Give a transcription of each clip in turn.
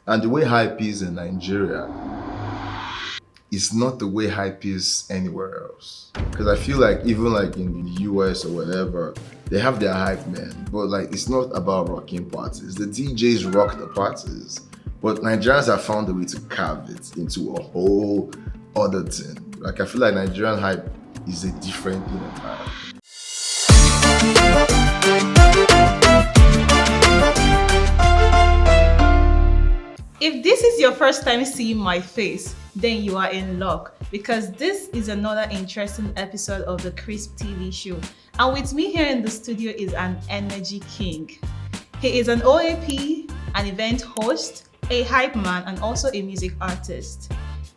And the way hype is in Nigeria is not the way hype is anywhere else. Because I feel like even like in the US or whatever, they have their hype men, but like it's not about rocking parties. The DJs rock the parties, but Nigerians have found a way to carve it into a whole other thing. Like I feel like Nigerian hype is a different thing entirely. If this is your first time seeing my face, then you are in luck because this is another interesting episode of the Crisp TV show. And with me here in the studio is an energy king. He is an OAP, an event host, a hype man, and also a music artist.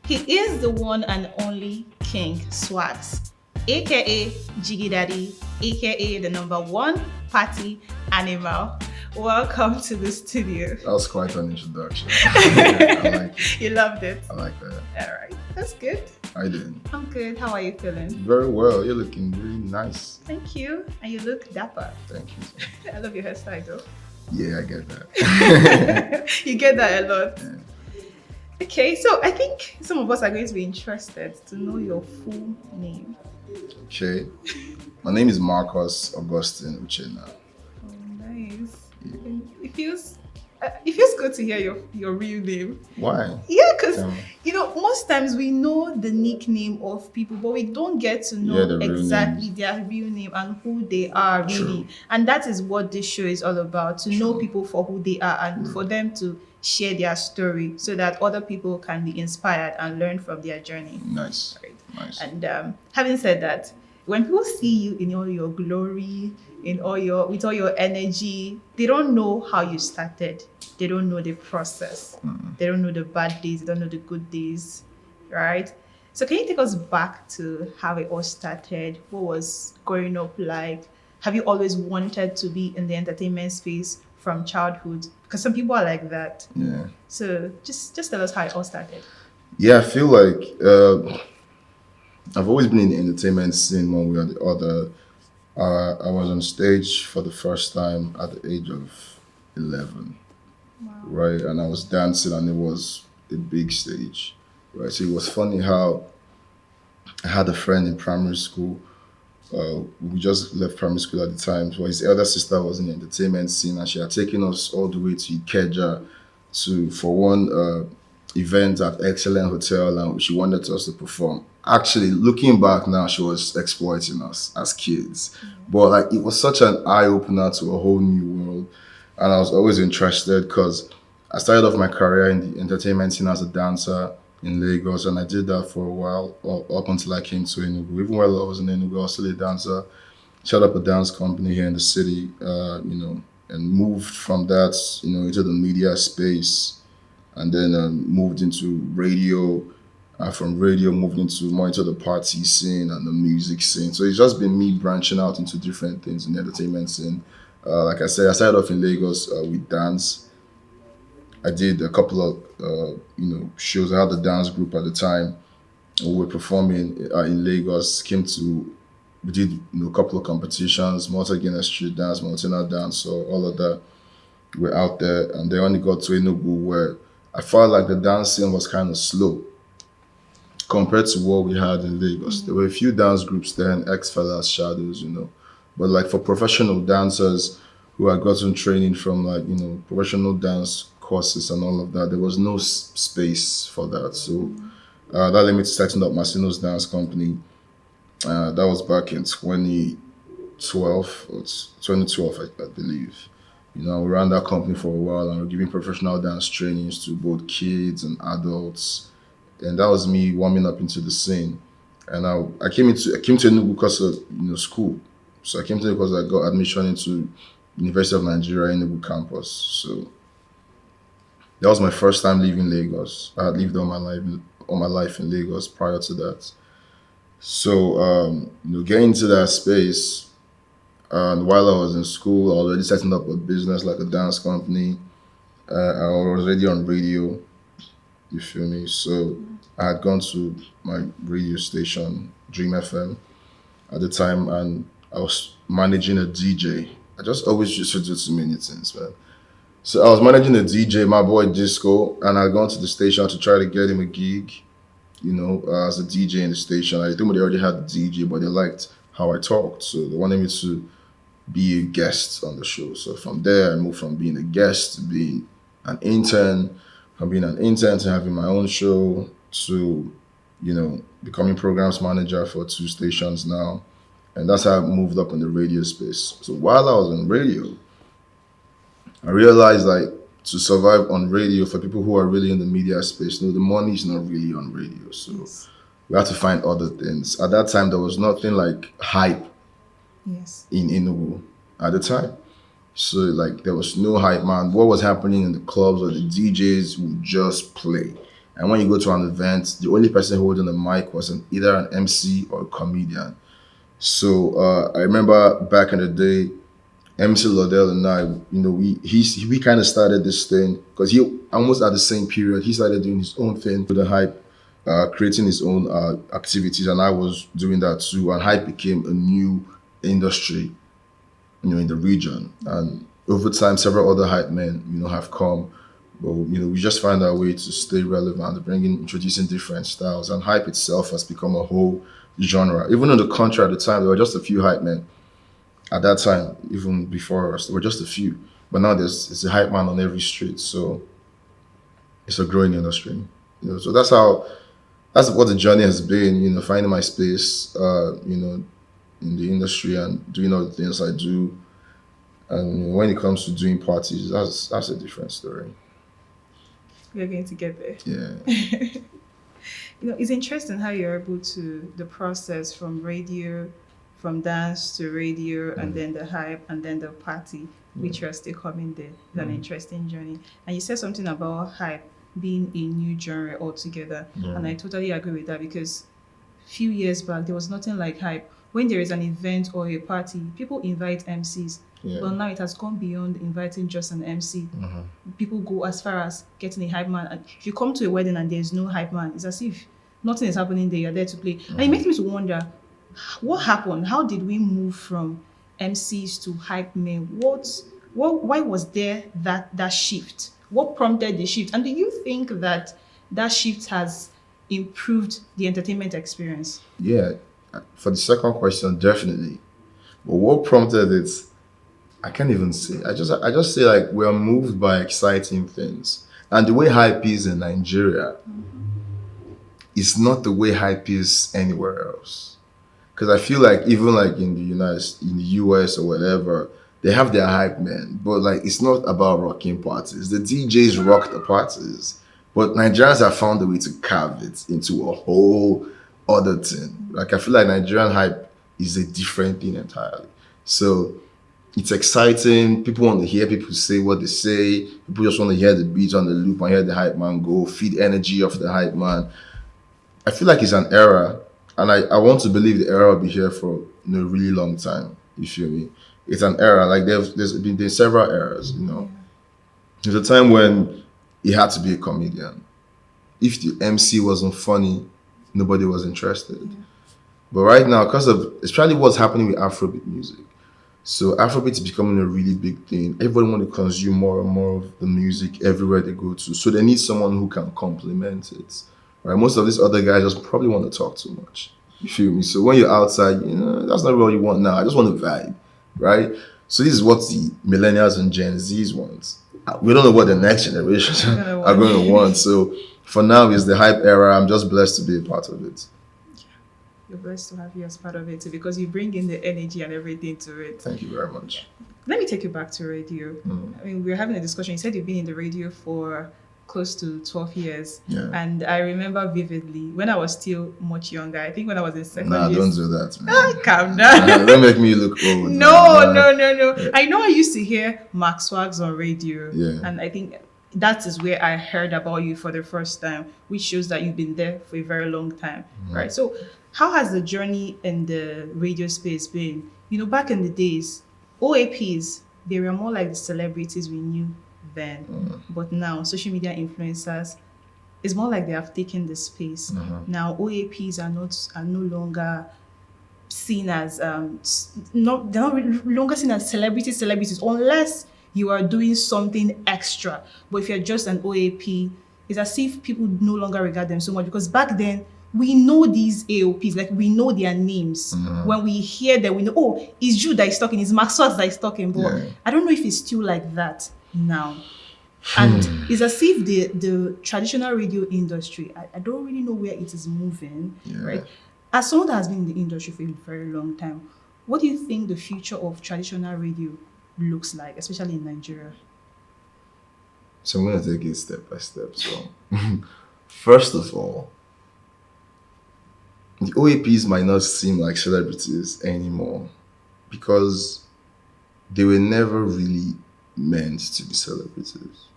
He is the one and only King Swagz, aka Jiggy Daddy, aka the number one party animal. Welcome to the studio. That was quite an introduction. Yeah, I like it. You loved it. I like that. All right, that's good. I did. I'm good. How are you feeling? Very well. You're looking really nice. Thank you. And you look dapper. Thank you. I love your hairstyle though. Yeah, I get that. You get that a lot. Yeah. Okay, so I think some of us are going to be interested to know your full name. Okay. My name is Marcus Augustine Uchenna. Oh, nice. It feels good to hear your real name. Why? Yeah, because Um, most times we know the nickname of people, but we don't get to know Yeah, the real exactly their real name and who they are really. True. And that is what this show is all about, to know people for who they are and for them to share their story so that other people can be inspired and learn from their journey. Nice. Right. Nice. And having said that, when people see you in all your glory, with all your energy, they don't know how you started. They don't know the process. They don't know the bad days. They don't know the good days, right? So can you take us back to how it all started? What was growing up like? Have you always wanted to be in the entertainment space from childhood? Because some people are like that. Yeah. So just tell us how it all started. Yeah, I feel like I've always been in the entertainment scene one way or the other. I was on stage for the first time at the age of 11, Wow. right? And I was dancing, and it was a big stage, right? So it was funny how I had a friend in primary school. We just left primary school at the time. So his elder sister was in the entertainment scene, and she had taken us all the way to Ikeja for one event at Excellent Hotel, and she wanted us to perform. Actually, looking back now, she was exploiting us as kids, but like it was such an eye opener to a whole new world, and I was always interested because I started off my career in the entertainment scene as a dancer in Lagos, and I did that for a while up until I came to Enugu. Even while I was in Enugu, I was still a dancer. Set up a dance company here in the city, and moved from that, into the media space, and then moved into radio. From radio, moved into the party scene and the music scene. So it's just been me branching out into different things in the entertainment scene. Like I said, I started off in Lagos with dance. I did a couple of shows. I had a dance group at the time. We were performing in Lagos. We did a couple of competitions, Malta Guinness Street Dance, Mountain Dance, so all of that. We're out there, and they only got to Enugu where I felt like the dance scene was kind of slow compared to what we had in Lagos. There were a few dance groups there, and X-Fellas, Shadows. But like for professional dancers who had gotten training from professional dance courses and all of that, there was no space for that. So that led me to setting up Masino's dance company. That was back in 2012, or 2012, I believe. We ran that company for a while, and we're giving professional dance trainings to both kids and adults. And that was me warming up into the scene. And I came to Enugu because of school. So I came to Enugu because I got admission into University of Nigeria Enugu campus. So that was my first time leaving Lagos. I had lived all my life in Lagos prior to that. So getting into that space, and while I was in school, I was already setting up a business like a dance company. I was already on radio. You feel me? So I had gone to my radio station, Dream FM, at the time, and I was managing a DJ. I just always used to do too many things, man. So I was managing a DJ, my boy Disco, and I'd gone to the station to try to get him a gig, as a DJ in the station. I think they already had the DJ, but they liked how I talked. So they wanted me to be a guest on the show. So from there, I moved from being a guest to being an intern, from being an intern to having my own show to, becoming programs manager for 2 stations now. And that's how I moved up in the radio space. So while I was in radio, I realized like to survive on radio for people who are really in the media space, the money is not really on radio. So Yes. we had to find other things. At that time, there was nothing like hype Yes. in Enugu at the time. So like there was no hype man. What was happening in the clubs or the DJs would just play. And when you go to an event, the only person holding the mic was either an MC or a comedian. So I remember back in the day, MC Lodell and I, we kind of started this thing because he almost at the same period he started doing his own thing with the hype, creating his own activities, and I was doing that too. And hype became a new industry, in the region. And over time, several other hype men, have come. But we just find our way to stay relevant, introducing different styles. And hype itself has become a whole genre. Even in the country at the time, there were just a few hype men. At that time, even before us, there were just a few. But now it's a hype man on every street. So it's a growing industry. So that's what the journey has been, finding my space, in the industry and doing all the things I do. And when it comes to doing parties, that's a different story. We're going to get there. Yeah. It's interesting how you're able to the process from radio, from dance to radio, and then the hype, and then the party, which you're still coming there. It's an interesting journey. And you said something about hype being a new genre altogether, and I totally agree with that because few years back there was nothing like hype. When there is an event or a party, people invite MCs. Yeah. But now it has gone beyond inviting just an MC. People go as far as getting a hype man. And if you come to a wedding and there's no hype man, it's as if nothing is happening there. You're there to play. And it makes me to wonder, what happened? How did we move from MCs to hype men? Why was there that shift? What prompted the shift? And do you think that shift has improved the entertainment experience? Yeah. For the second question, definitely. But what prompted it, I can't even say. I just say like we are moved by exciting things. And the way hype is in Nigeria is not the way hype is anywhere else. Because I feel like even like in the US or whatever, they have their hype men, but like it's not about rocking parties. The DJs rock the parties, but Nigerians have found a way to carve it into a whole other thing. Like I feel like Nigerian hype is a different thing entirely. So it's exciting. People want to hear people say what they say. People just want to hear the beats on the loop and hear the hype man go, feed energy off the hype man. I feel like it's an era, and I want to believe the era will be here for a really long time. You feel me? It's an era. Like there's been several eras. There's a time when he had to be a comedian. If the MC wasn't funny, nobody was interested. But right now, because of it's probably what's happening with Afrobeat music. So Afrobeat is becoming a really big thing. Everybody want to consume more and more of the music everywhere they go to. So they need someone who can complement it. Right? Most of these other guys just probably want to talk too much. You feel me? So when you're outside, that's not what you want now. I just want to vibe, right? So this is what the millennials and Gen Zs want. We don't know what the next generations are going to want. So for now, it's the hype era. I'm just blessed to be a part of it. You're blessed to have you as part of it too, because you bring in the energy and everything to it. Thank you very much. Let me take you back to radio. I mean, we were having a discussion. You said you've been in the radio for close to 12 years. Yeah. And I remember vividly when I was still much younger. I think when I was in secondary. Nah, don't do that, man. Calm down. Don't make me look old. No. Yeah. I know I used to hear MarcSwagz on radio. Yeah. And I think that is where I heard about you for the first time, which shows that you've been there for a very long time, right? So how has the journey in the radio space been? Back in the days, OAPs, they were more like the celebrities we knew then. But now, social media influencers, it's more like they have taken the space. Now, OAPs are no longer seen as they're not longer seen as celebrities, unless you are doing something extra. But if you're just an OAP, it's as if people no longer regard them so much because back then we know these AOPs, like we know their names. When we hear them, we know, oh, it's you that is talking, it's MarcSwagz that is talking. But Yeah. I don't know if it's still like that now. And it's as if the traditional radio industry, I don't really know where it is moving, right? As someone that has been in the industry for a very long time, what do you think the future of traditional radio looks like, especially in Nigeria? So I'm gonna take it step by step. So first of all, the OAPs might not seem like celebrities anymore because they were never really meant to be celebrities.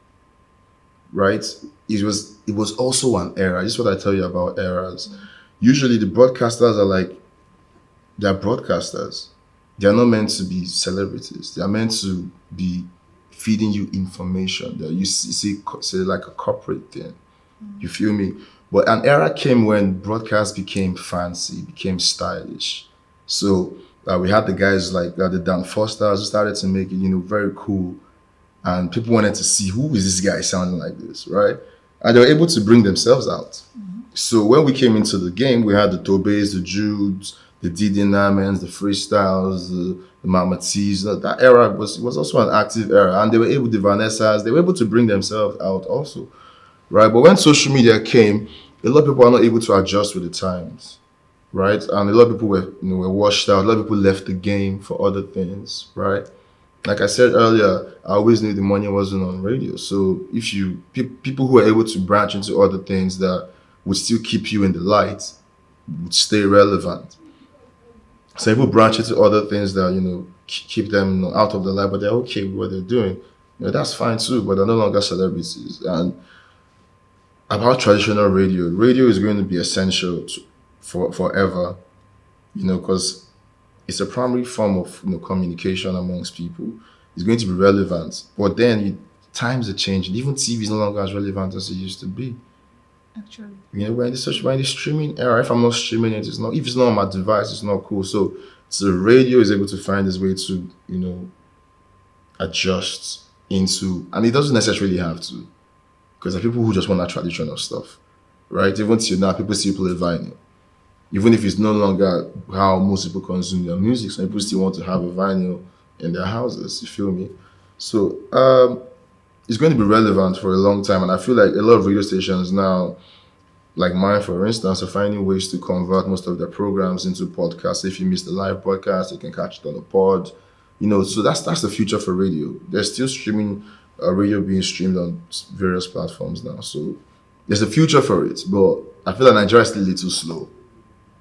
Right? It was also an era. This is what I tell you about eras. Usually the broadcasters are like they're broadcasters. They are not meant to be celebrities. They are meant to be feeding you information. That you see like a corporate thing. You feel me? But an era came when broadcast became fancy, became stylish. So we had the guys like the Dan Fosters who started to make it, very cool. And people wanted to see who is this guy sounding like this, right? And they were able to bring themselves out. So when we came into the game, we had the Tobes, the Judes, the Didi Namens, the Freestyles, the Mama T's. That era was also an active era. And they were able, the Vanessas, they were able to bring themselves out also, right? But when social media came, a lot of people are not able to adjust with the times, right? And a lot of people were washed out. A lot of people left the game for other things, right? Like I said earlier, I always knew the money wasn't on radio. So if people who are able to branch into other things that would still keep you in the light would stay relevant. So people branch into other things that keep them out of the light, but they're okay with what they're doing. That's fine too, but they're no longer celebrities. And about traditional radio is going to be essential for forever, because it's a primary form of communication amongst people. It's going to be relevant, but then times are changing. Even TV is no longer as relevant as it used to be. Actually, We're in the streaming era. If I'm not streaming it, it's not. If it's not on my device, it's not cool. So radio is able to find its way to adjust into, and it doesn't necessarily have to, because there are people who just want that traditional stuff, right? Even till now, people still play vinyl. Even if it's no longer how most people consume their music, some people still want to have a vinyl in their houses, you feel me? So it's going to be relevant for a long time, and I feel like a lot of radio stations now, like mine for instance, are finding ways to convert most of their programs into podcasts. If you miss the live broadcast, you can catch it on the pod. So that's the future for radio. There's still streaming, radio being streamed on various platforms now. So there's a future for it, but I feel like Nigeria is still a little slow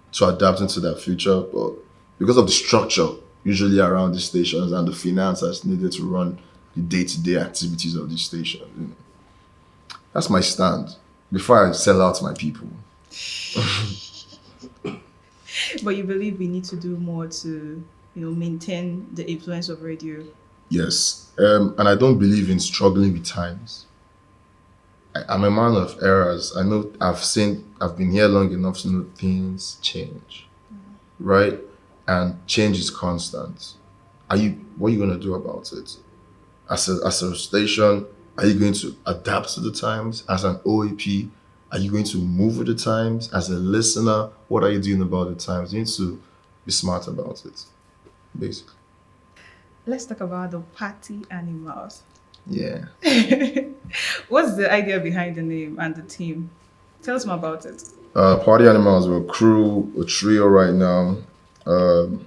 to adapt into that future, but because of the structure usually around the stations and the finance that's needed to run the day-to-day activities of the station, that's my stand before I sell out my people. but you believe we need to do more to, maintain the influence of radio? Yes, and I don't believe in struggling with times. I'm a man of errors. I know I've been here long enough to know things change, right? And change is constant. What are you going to do about it? As a station, are you going to adapt to the times? As an OAP, are you going to move with the times? As a listener, what are you doing about the times? You need to be smart about it, basically. Let's talk about the party animals. Yeah. What's the idea behind the name and the team? Tell us more about it. Party Animals, we're a crew, a trio right now. And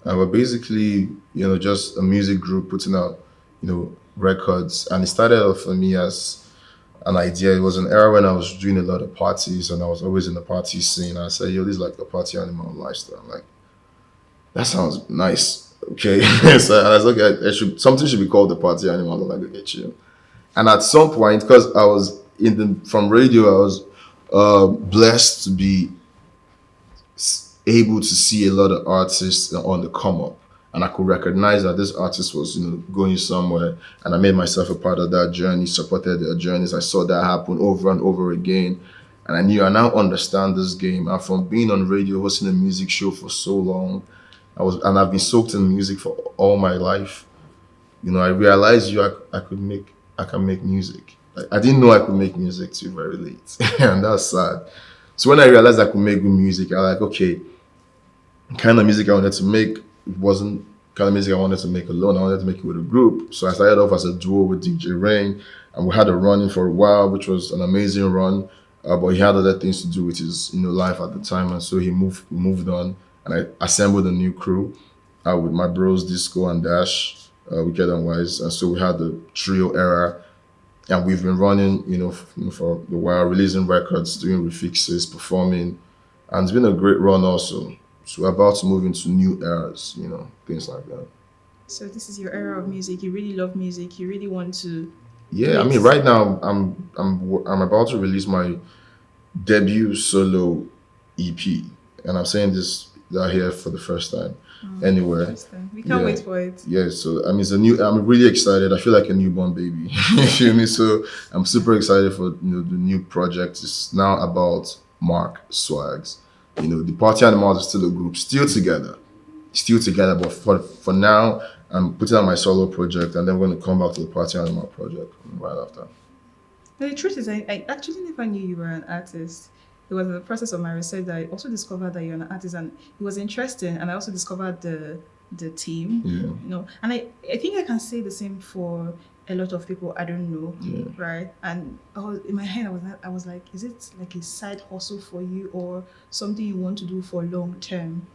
we're basically, just a music group putting out, records. And it started off for me as an idea. It was an era when I was doing a lot of parties and I was always in the party scene. I said, this is like the party animal lifestyle. I'm like, that sounds nice. Okay. So I was like, something should be called the party animal. I'm like, okay, chill. And at some point, because I was from radio, I was blessed to be able to see a lot of artists on the come up, and I could recognize that this artist was going somewhere, and I made myself a part of that journey, supported their journeys. I saw that happen over and over again, and I knew I now understand this game. And from being on radio, hosting a music show for so long, I've been soaked in music for all my life. I realized I can make music. Like, I didn't know I could make music till very late, and that's sad. So when I realized I could make good music, I was like, okay, the kind of music I wanted to make wasn't kind of music I wanted to make alone. I wanted to make it with a group. So I started off as a duo with DJ Rain, and we had a run-in for a while, which was an amazing run. But he had other things to do with his life at the time, and so he moved on, and I assembled a new crew with my bros Disco and Dash, Wicked and Wise, and so we had the trio era, and we've been running, for a while, releasing records, doing refixes, performing, and it's been a great run also. So we're about to move into new eras, things like that. So this is your era of music. You really love music. You really want to. Yeah, I mean, right now I'm about to release my debut solo EP, and I'm saying this out here for the first time anywhere. Interesting. We can't wait for it. Yeah, so I mean, I'm really excited. I feel like a newborn baby. You feel me? So I'm super excited for the new project. It's now about MarcSwagz. The Party Animals is still a group, still together, but for now, I'm putting out my solo project, and then we're going to come back to the Party Animal project right after. The truth is, I actually never knew you were an artist. It was in the process of my research that I also discovered that you're an artist, and it was interesting. And I also discovered the team, And I think I can say the same for a lot of people I don't know, right? And in my head, I was like, is it like a side hustle for you or something you want to do for long term?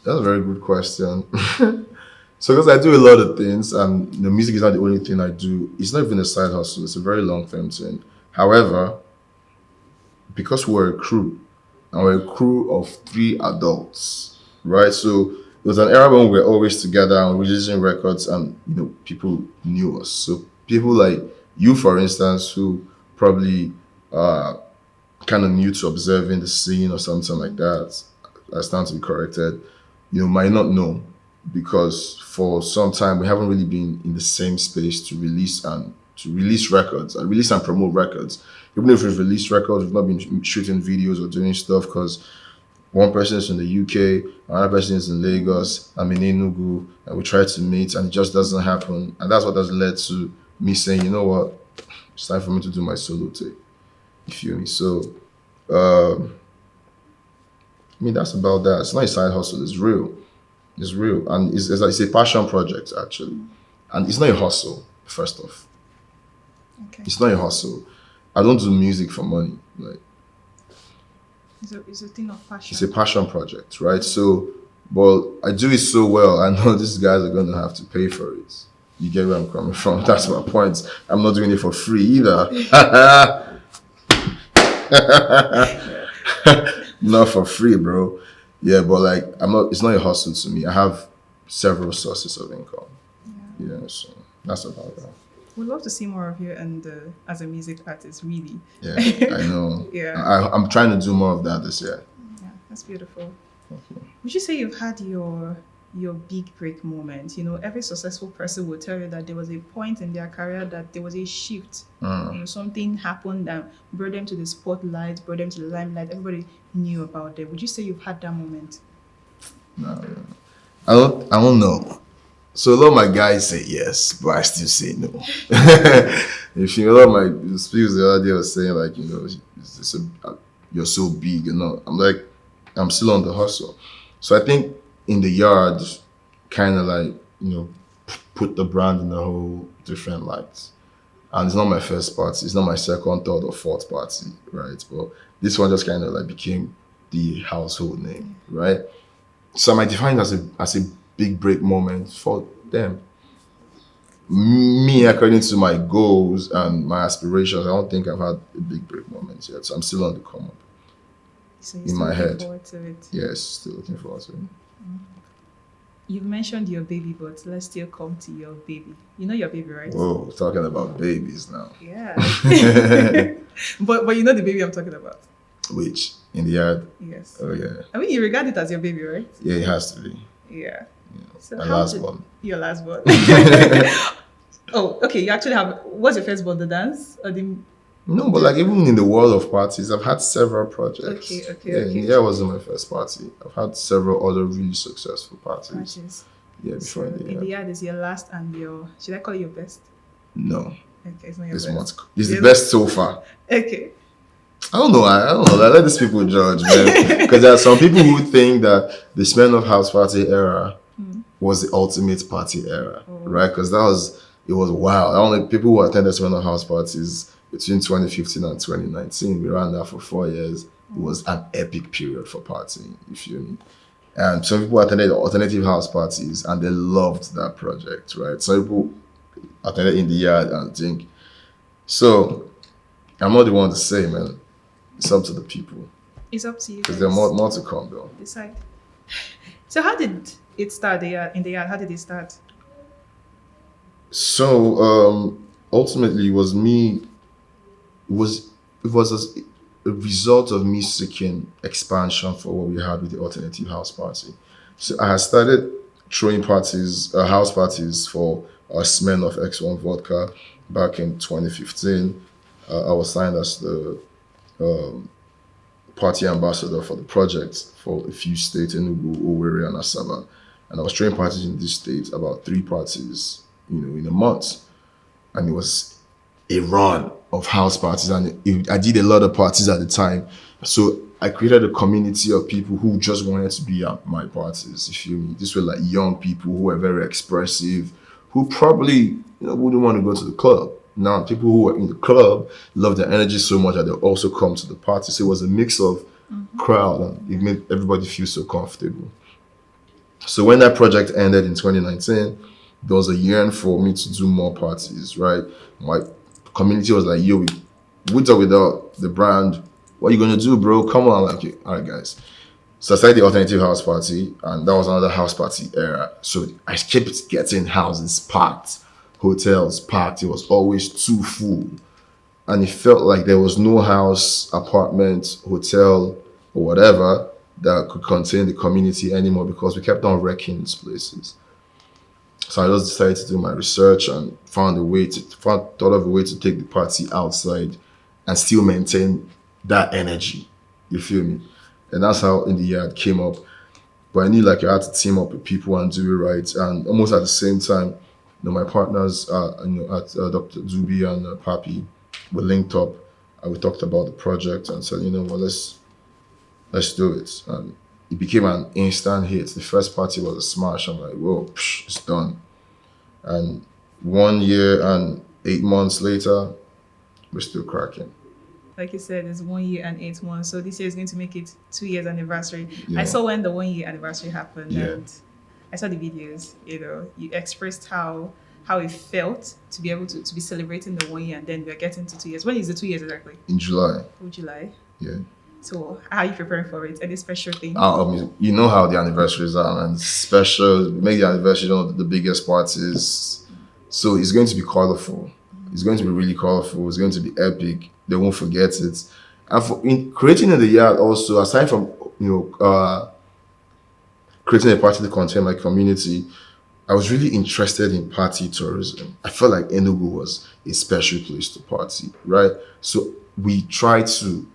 That's a very good question. So, because I do a lot of things, and the music is not the only thing I do. It's not even a side hustle. It's a very long-term thing. However, because we're a crew, and we're a crew of 3 adults, right? So it was an era when we were always together and releasing records, and people knew us. So people like you, for instance, who probably kind of new to observing the scene or something like that, I stand to be corrected, might not know, because for some time we haven't really been in the same space to release records and release and promote records. Even if we've released records, we've not been shooting videos or doing stuff because one person is in the UK, another person is in Lagos, I'm in Enugu, and we try to meet, and it just doesn't happen. And that's what has led to me saying, you know what, it's time for me to do my solo tape. You feel me? So, I mean, that's about that. It's not a side hustle. It's real. It's real, and it's a passion project actually, and it's not a hustle. First off, Okay. it's not a hustle. I don't do music for money. Like, It's a thing of passion. it's a passion project, right? So, but I do it so well. I know these guys are going to have to pay for it. You get where I'm coming from? That's my point. I'm not doing it for free either. Not for free, bro. Yeah, but like I'm not. It's not a hustle to me. I have several sources of income. Yeah, so that's about that. We'd love to see more of you and as a music artist, really. Yeah, I know. Yeah. I'm trying to do more of that this year. Yeah, that's beautiful. Okay. Would you say you've had your big break moment? Every successful person will tell you that there was a point in their career that there was a shift. Something happened that brought them to the spotlight, brought them to the limelight. Everybody knew about them. Would you say you've had that moment? No, I don't know. So a lot of my guys say yes, but I still say no. If a lot of my speakers the other day was saying like, you're so big and all. I'm like, I'm still on the hustle. So I think in the yard, kind of like, put the brand in a whole different light. And it's not my first party. It's not my second, third, or fourth party, right? But this one just kind of like became the household name, right? So I might define it as a big break moment for them. Me, according to my goals and my aspirations, I don't think I've had a big break moment yet. So I'm still on the come up. So you're In still my looking head. forward to it. Yes, still looking forward to it. You've mentioned your baby, but let's still come to your baby. You know your baby, right? Whoa, talking about babies now. Yeah. but you know the baby I'm talking about. Which? In the yard? Yes. Oh, yeah. I mean, you regard it as your baby, right? Yeah, it has to be. Yeah. So My how last did- one. Your last one. Oh, okay. You actually have. What's your first one? The dance or the? No, but like even in the world of parties, I've had several projects. Okay, Yeah, okay. yeah, wasn't my first party. I've had several other really successful parties. Matches. Yeah, So before in the in the yard. yard is your last and your, should I call it your best? No, Okay, it's not your it's best. not. It's the Yes. best so far. Okay. I don't know. I don't know. I let these people judge, man. Because there are some people who think that the Smell of House Party era was the ultimate party era, right? Because it was wild. Only people who attended Smell of House parties between 2015 and 2019, we ran that for 4 years. It was an epic period for partying, you feel me? And some people attended alternative house parties and they loved that project, right? Some people attended in the yard and think. So I'm not the one to say, man. It's up to the people. It's up to you Because guys. there are more to come, though. Decide. So how did it start in the yard? How did it start? So ultimately, it was me. It was a result of me seeking expansion for what we had with the alternative house party. So I had started throwing house parties for Smen of X1 Vodka back in 2015. I was signed as the party ambassador for the project for a few states, Enugu, Owerri, and Asaba. And I was throwing parties in these states, about 3 parties, in a month. And it was a run of house parties, and I did a lot of parties at the time. So I created a community of people who just wanted to be at my parties, you feel me? These were like young people who were very expressive, who probably wouldn't want to go to the club. Now, people who were in the club love the energy so much that they also come to the party. So it was a mix of crowd, and it made everybody feel so comfortable. So when that project ended in 2019, there was a yearn for me to do more parties, right? My community was like, yo, with or without the brand, what are you gonna do, bro? Come on, like, okay, all right, guys. So I started the alternative house party, and that was another house party era. So I kept getting houses packed, hotels packed. It was always too full. And it felt like there was no house, apartment, hotel, or whatever that could contain the community anymore because we kept on wrecking these places. So I just decided to do my research and thought of a way to take the party outside and still maintain that energy. You feel me? And that's how In the Yard came up. But I knew like I had to team up with people and do it right. And almost at the same time, my partners at Dr. Zubi and Papi were linked up, and we talked about the project and said, let's do it. And it became an instant hit. The first party was a smash. I'm like, whoa, it's done. And 1 year and 8 months later, we're still cracking. Like you said, it's 1 year and 8 months. So this year is going to make it 2 years anniversary. Yeah. I saw when the 1 year anniversary happened, Yeah. and I saw the videos. You expressed how it felt to be able to be celebrating the 1 year, and then we're getting to 2 years. When is the 2 years exactly? In July. Oh, July. Yeah. So how are you preparing for it? Any special thing? I mean, you know how the anniversaries are, and special, make the anniversary the biggest parties. So it's going to be colorful. It's going to be really colorful. It's going to be epic. They won't forget it. And in creating In the Yard also, aside from creating a party to contain my community, I was really interested in party tourism. I felt like Enugu was a special place to party, right? So we tried to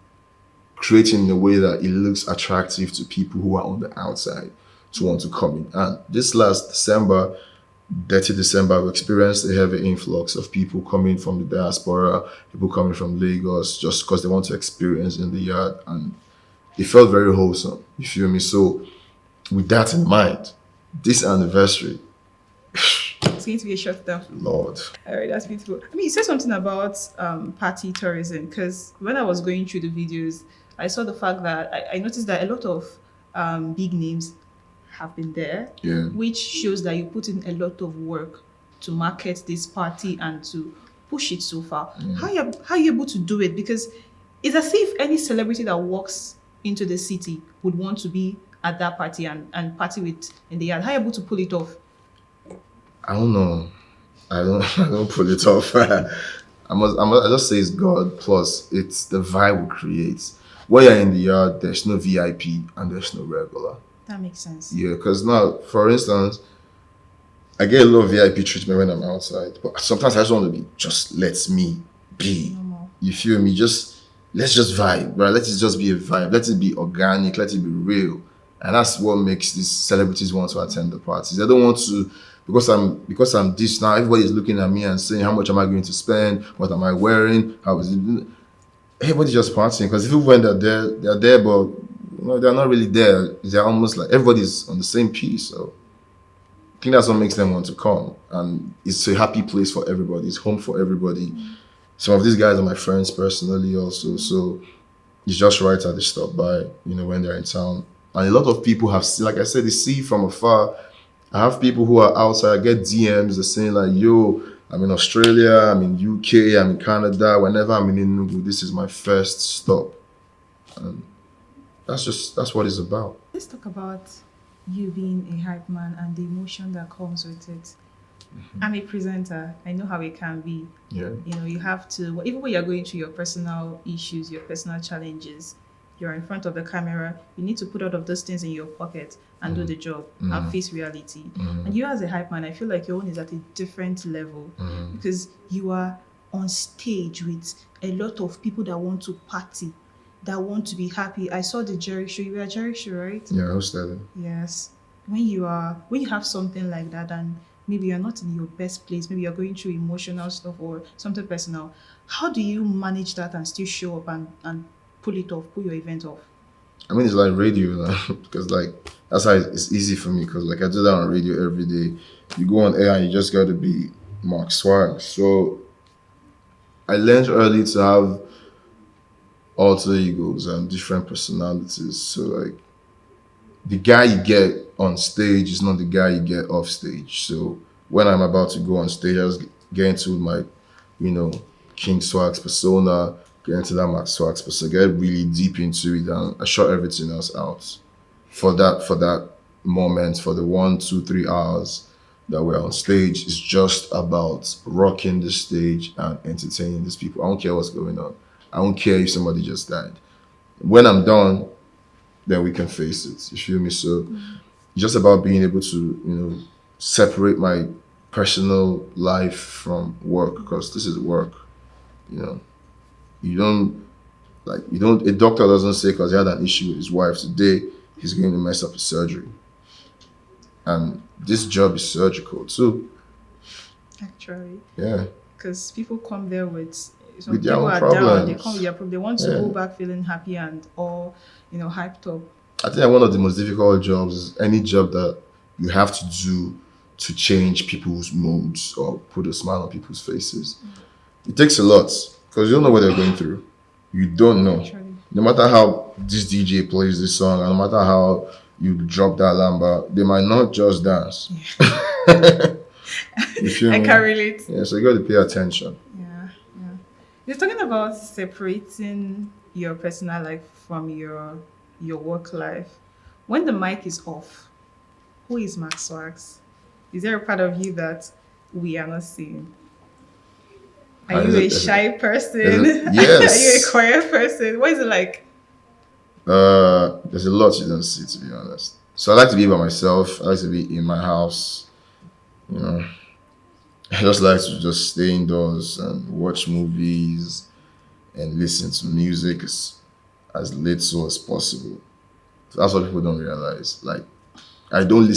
create in a way that it looks attractive to people who are on the outside to want to come in. And this last December, 30 December, we experienced a heavy influx of people coming from the diaspora, people coming from Lagos, just because they want to experience In the Yard. And it felt very wholesome, you feel me? So with that in mind, this anniversary, It's going to be a shutdown. Lord. All right, that's beautiful. I mean, you said something about party tourism, because when I was going through the videos, I saw the fact that I noticed that a lot of big names have been there, Yeah. which shows that you put in a lot of work to market this party and to push it so far. How are you able to do it? Because it's as if any celebrity that walks into the city would want to be at that party and party with In the Yard. How are you able to pull it off? I don't know. I don't pull it off. I just say it's God, plus it's the vibe we create. When you're In the Yard, there's no VIP and there's no regular. That makes sense. Yeah, because now, for instance, I get a lot of VIP treatment when I'm outside, but sometimes I just want to be, just let me be. Normal. You feel me? Let's just vibe, right? Let it just be a vibe. Let it be organic. Let it be real. And that's what makes these celebrities want to attend the parties. They don't want to, because I'm this now. Everybody's looking at me and saying, how much am I going to spend? What am I wearing? How is it? Everybody's just partying because even when they're there, but they're not really there. They're almost like everybody's on the same piece. So I think that's what makes them want to come. And it's a happy place for everybody. It's home for everybody. Some of these guys are my friends personally also. So it's just right that they stop by, when they're in town. And a lot of people have seen, like I said, they see from afar. I have people who are outside. I get DMs. They're saying like, yo, I'm in Australia, I'm in UK, I'm in Canada. Whenever I'm in Enugu, this is my first stop. And that's what it's about. Let's talk about you being a hype man and the emotion that comes with it. I'm a presenter. I know how it can be. Yeah. You have to, even when you're going through your personal issues, your personal challenges, you're in front of the camera, you need to put all of those things in your pocket and do the job and face reality. And you as a hype man, I feel like your own is at a different level because you are on stage with a lot of people that want to party, that want to be happy. I saw the Jerry show. You were at Jerry show, right? Yeah, I hosted it. Yes. When you have something like that and maybe you're not in your best place, maybe you're going through emotional stuff or something personal, how do you manage that and still show up and pull your event off? I mean, it's like radio because like that's how it's easy for me because like I do that on radio every day. You go on air and you just got to be MarcSwagz. So I learned early to have alter egos and different personalities. So like the guy you get on stage is not the guy you get off stage. So when I'm about to go on stage, I was getting into my, King Swagz persona, get into that MarcSwagz persona, get really deep into it, and I shut everything else out for that moment, for the 1, 2, 3 hours that we're on stage. It's just about rocking the stage and entertaining these people. I don't care what's going on. I don't care if somebody just died. When I'm done, then we can face it. You feel me? So it's just about being able to, separate my personal life from work because this is work. A doctor doesn't say because he had an issue with his wife today, he's going to mess up his surgery. And this job is surgical too. Actually. Yeah. Because people come there with their own are problems. down, they come with their problem. They want to go back feeling happy and all, hyped up. I think that one of the most difficult jobs is any job that you have to do to change people's moods or put a smile on people's faces. It takes a lot because you don't know what they're going through. You don't know. Actually. No matter how this DJ plays this song, and no matter how you drop that lamba, they might not just dance. Yeah. You feel I me? can relate. Yeah, so you got to pay attention. Yeah. You're talking about separating your personal life from your work life. When the mic is off, who is MarcSwagz? Is there a part of you that we are not seeing? Are you a shy person? Yes. Are you a quiet person? What is it like? There's a lot you don't see, to be honest. So I like to be by myself. I like to be in my house. I just like to just stay indoors and watch movies and listen to music as little as possible. So that's what people don't realize. Like, I don't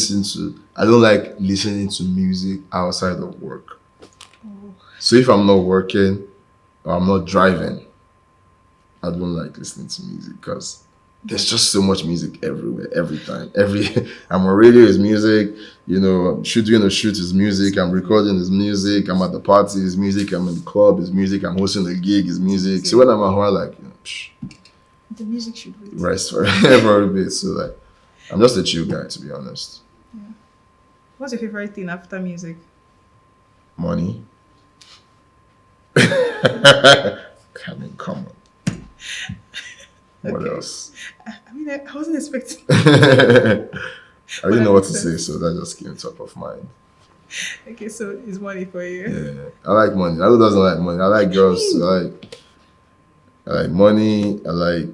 like listening to music outside of work. Oh. So if I'm not working or I'm not driving, I don't like listening to music because there's just so much music everywhere, every time. I'm on radio is music, I'm shooting a shoot is music, I'm recording is music, I'm at the party is music, I'm in the club is music, I'm hosting a gig is music. So when I'm at home, the music should wait. Rest for a bit. So I'm just a chill guy, to be honest. Yeah. What's your favorite thing after music? Money. Come on. What else? I wasn't expecting. I didn't know what to say, so that just came top of mind. Okay, so it's money for you. Yeah, I like money. Who doesn't like money? I like girls. I like money. I like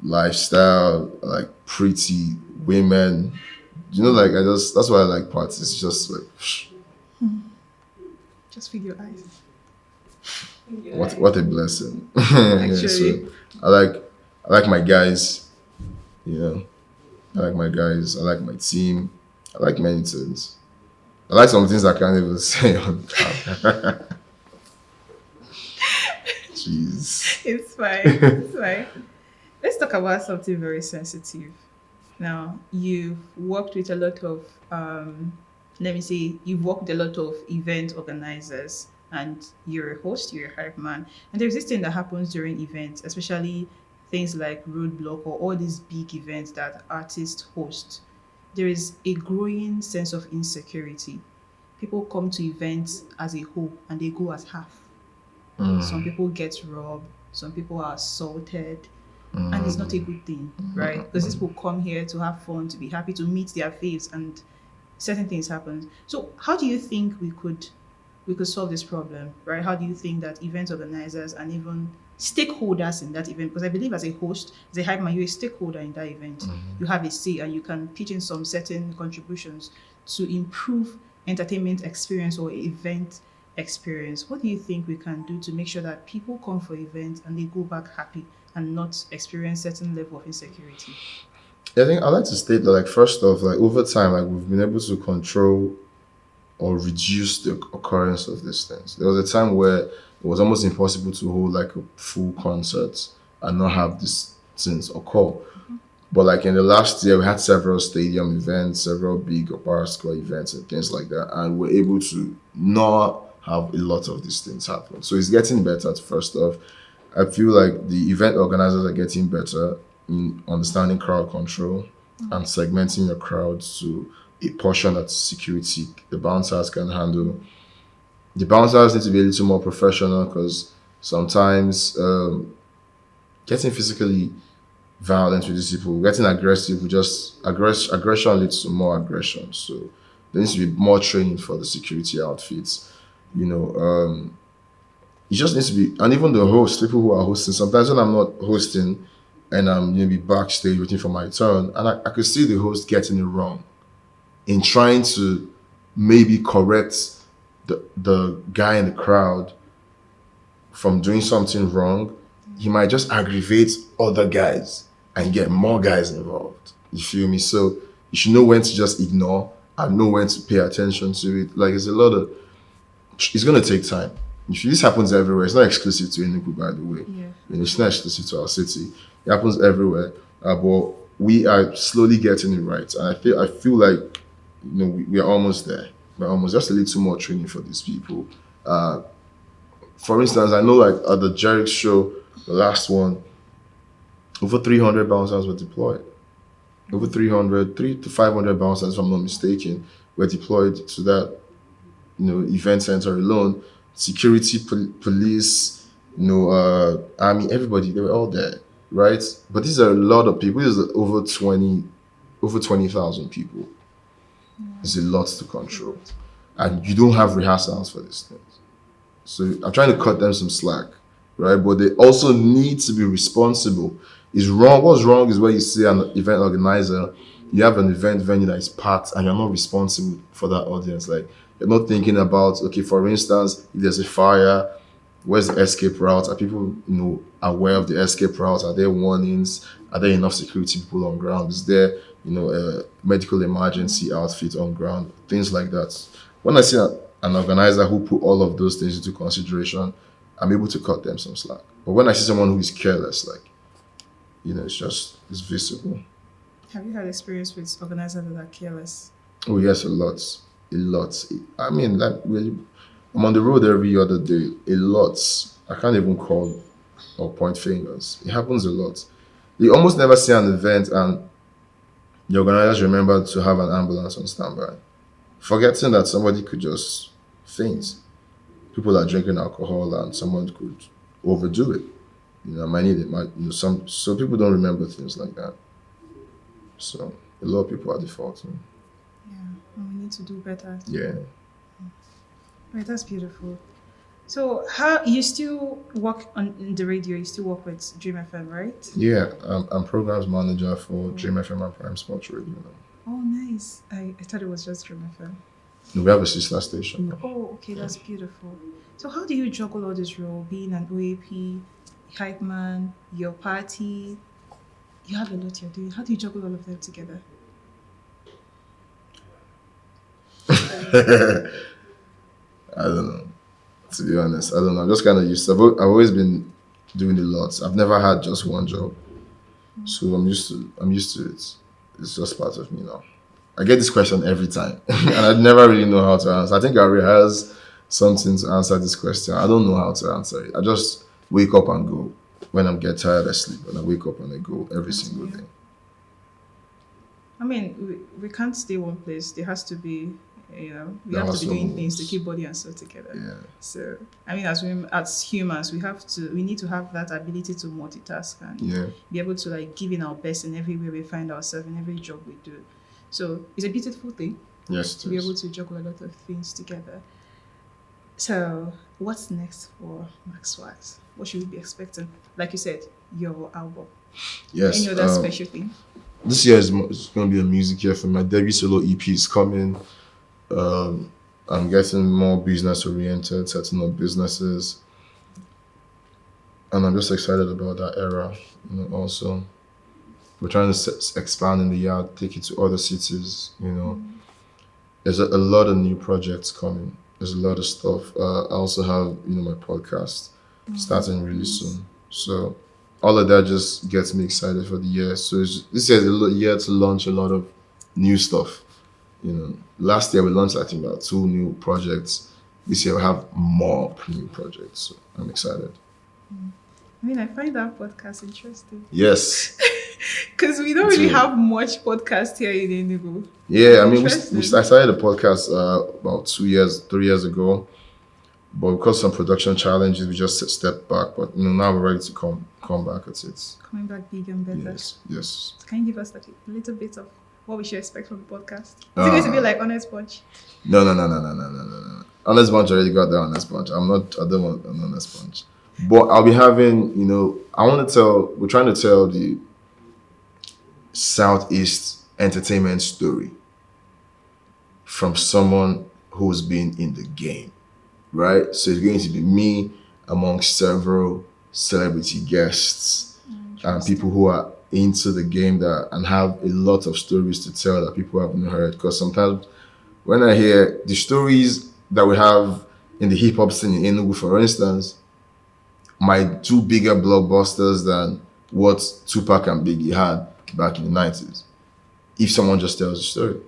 lifestyle. I like pretty women. That's why I like parties. It's just like, just feed your eyes. What a blessing. Actually. Yeah, so I like my guys. I I like my guys. I like my team. I like many things. I like some things I can't even say on camera. Jeez. It's fine. It's fine. Let's talk about something very sensitive. Now, you've worked with a lot of, let me say, you've worked with a lot of event organizers, and you're a host, you're a hype man. And there's this thing that happens during events, especially things like Roadblock or all these big events that artists host. There is a growing sense of insecurity. People come to events as a whole and they go as half. Some people get robbed, some people are assaulted, and it's not a good thing, right? Because these people come here to have fun, to be happy, to meet their faves, and certain things happen. So how do you think we could solve this problem, right? How do you think that event organizers and even stakeholders in that event, because I believe as a host, as a hype man, you're a stakeholder in that event. You have a say and you can pitch in some certain contributions to improve entertainment experience or event experience. What do you think we can do to make sure that people come for events and they go back happy and not experience certain level of insecurity? Yeah, I think I like to state that, like, first off, like, over time, like, we've been able to control or reduce the occurrence of these things. There was a time where it was almost impossible to hold like a full concert and not have these things occur. But like in the last year, we had several stadium events, several big Opera Square events and things like that, and we're able to not have a lot of these things happen. So it's getting better. First off, I feel like the event organizers are getting better in understanding crowd control and segmenting your crowds to a portion that security the bouncers can handle. The bouncers need to be a little more professional because sometimes getting physically violent with these people, getting aggressive, aggression leads to more aggression. So there needs to be more training for the security outfits. You know, it just needs to be, and even the hosts, people who are hosting. Sometimes when I'm not hosting and I'm maybe backstage waiting for my turn, and I could see the host getting it wrong in trying to maybe correct the guy in the crowd from doing something wrong, he might just aggravate other guys and get more guys involved. You feel me? So you should know when to just ignore and know when to pay attention to it. Like, it's a lot of, it's going to take time. This happens everywhere. It's not exclusive to Enugu, by the way. Yeah. You know, it's not exclusive to our city. It happens everywhere. But we are slowly getting it right. And I feel like, you know, we are almost there. We're almost just a little more training for these people. For instance, I know like at the Jerick show, the last one, over 300 bouncers were deployed. Over 300, 300 to 500 bouncers, if I'm not mistaken, were deployed to that, you know, event center alone. Security, police, you know, army, everybody, they were all there, right? But these are a lot of people. This is over 20,000 people. It's a lot to control. And you don't have rehearsals for these things. So I'm trying to cut them some slack, right? But they also need to be responsible. It's wrong. What's wrong is where you see an event organizer, you have an event venue that is packed and you're not responsible for that audience. Like, you're not thinking about, okay, for instance, if there's a fire, where's the escape route? Are people, you know, aware of the escape route? Are there warnings? Are there enough security people on ground? Is there, you know, a medical emergency outfit on ground? Things like that. When I see an organizer who put all of those things into consideration, I'm able to cut them some slack. But when I see someone who is careless, like, you know, it's visible. Have you had experience with organizers that are careless? Oh yes, a lot. A lot. I mean, like, really, I'm on the road every other day. A lot. I can't even call or point fingers. It happens a lot. You almost never see an event and the organizers remember to have an ambulance on standby, forgetting that somebody could just faint. People are drinking alcohol and someone could overdo it. You know, so people don't remember things like that. So a lot of people are defaulting. Yeah, and we need to do better. Yeah. Right, that's beautiful. So how you still work on the radio? You still work with Dream FM, right? Yeah, I'm programs manager for Dream FM and Prime Sports Radio now. Oh, nice. I thought it was just Dream FM. We have a sister station now. Oh, okay, that's beautiful. So how do you juggle all this role, being an OAP, hype man, your party? You have a lot you're doing. How do you juggle all of them together? I don't know. To be honest, I don't know. I'm just kind of used to. I've always been doing a lot. I've never had just one job, so I'm used to. I'm used to it. It's just part of me now. I get this question every time, and I never really know how to answer. I think I rehearse something to answer this question. I don't know how to answer it. I just wake up and go. When I get tired, I sleep, and I wake up and I go every single day. I mean, we can't stay one place. There has to be, we There have are to be some doing things to moves. keep body and soul together. Yeah. So, I mean, as humans, we need to have that ability to multitask and Yeah. be able to like give in our best in every way we find ourselves in every job we do. So it's a beautiful thing Yes. to be able to juggle a lot of things together. So what's next for MarcSwagz? What should we be expecting? Like you said, your album. Yes. Any other special thing? This year is going to be a music year for my debut solo EP is coming. I'm getting more business oriented, setting up businesses, and I'm just excited about that era. Also, we're trying to expand in the yard, take it to other cities. There's a lot of new projects coming. There's a lot of stuff. I also have my podcast starting really soon. So all of that just gets me excited for the year. So this year is a year to launch a lot of new stuff. Last year we launched I think about 2 new projects. This year we have more new projects. So I'm excited. I mean, I find that podcast interesting. Yes. Because we don't really have much podcast here in Enugu. Yeah, I mean, I Interesting. started the podcast about 3 years ago, but because of some production challenges, we just stepped back. But now we're ready to come back at it. Coming back big and better. Yes. Can you give us like a little bit of what we should expect from the podcast? Is it going to be like Honest Bunch? No. Honest Bunch already got the Honest Bunch. I don't want an Honest Bunch. But I'll be having, we're trying to tell the Southeast entertainment story from someone who's been in the game, right? So it's going to be me amongst several celebrity guests and people who are into the game and have a lot of stories to tell that people haven't heard. Because sometimes when I hear the stories that we have in the hip hop scene in Enugu, for instance, might do bigger blockbusters than what Tupac and Biggie had back in the 90s. If someone just tells the story.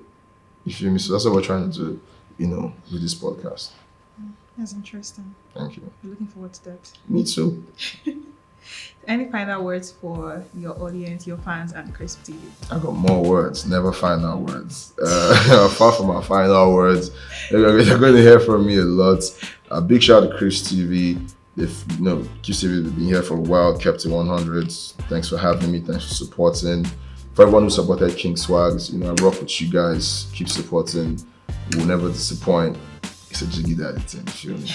You feel me? So that's what we're trying to do, with this podcast. That's interesting. Thank you. We're looking forward to that. Me too. Any final words for your audience, your fans, and CrispTV? I got more words, never final words. Apart from my final words, you're going to hear from me a lot. A big shout out to CrispTV. CrispTV has been here for a while, kept it 100. Thanks for having me. Thanks for supporting. For everyone who supported CrispSwagz, I rock with you guys. Keep supporting. We'll never disappoint. It's a jiggy daddy thing, you feel me?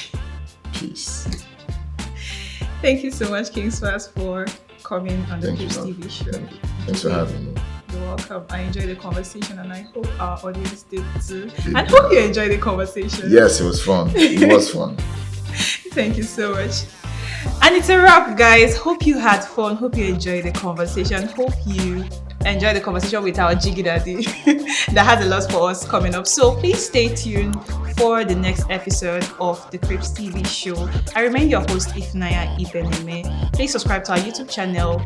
Peace. Thank you so much, CrispSwagz, for coming on the CrispTV show. Thank you. Thanks for having me. You're welcome. I enjoyed the conversation and I hope our audience did too. And hope you enjoyed the conversation. Yes, it was fun. It was fun. Thank you so much. And it's a wrap, guys. Hope you had fun. Hope you enjoyed the conversation. Hope you enjoyed the conversation with our Jiggy Daddy that has a lot for us coming up. So please stay tuned for the next episode of the CrispTV show. I remain your host, Ifnaya Ibeneme. Please subscribe to our YouTube channel.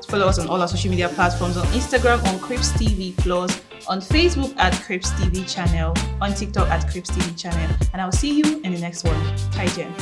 Follow us on all our social media platforms, on Instagram on CrispTV Plus, on Facebook at CrispTV channel, on TikTok at CrispTV channel. And I'll see you in the next one. Bye, Jen.